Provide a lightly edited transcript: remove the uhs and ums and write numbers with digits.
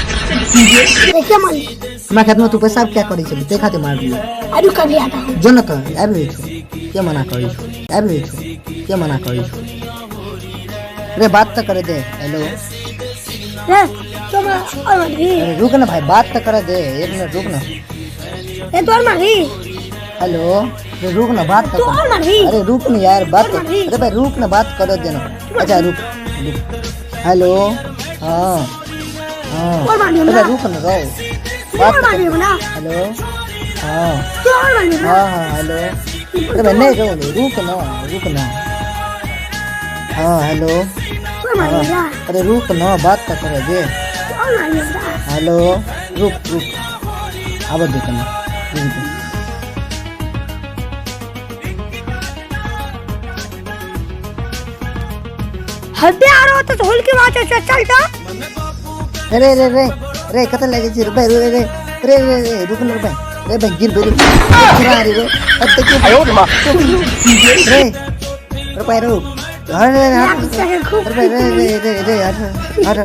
क्या मान हमरा खेत में तू पेशाब क्या करी छली ते खातिर मार दियो अरु कर लिया था जो न त आबि छु के मना करी छु आबि छु के मना करी छु रे बात तो करे दे हेलो रे तुम और मारी अरे रुक ना भाई बात तो करे दे एक मिनट रुक ना ए तो और मारी हेलो अरे रुक ना बात तू और मारी अरे रुक ना यार बात और मारी। अरे भाई रुक ना बात कर देना अच्छा रुक हेलो हाँ हाँ और मारी अरे ना रुक ना रो तू और मारी ना हेलो हाँ तू और मारी ना हाँ हाँ हेलो अरे भाई नहीं रो रुक ना हाँ हेलो तू और मारी ना अरे रुक ना बात तो करे दे तू और मारी ना हेलो रुक अब देखना रुक हल्दे आ रहा तो होल के वहां चल जा रे रे रे रे कत लगे जी रे रे रे रे रे रे रुक ना रे भाई गिर बेरी गिरा रे अब तक आयो रे मां रे रे रुक अरे रे रे रे रे रे रे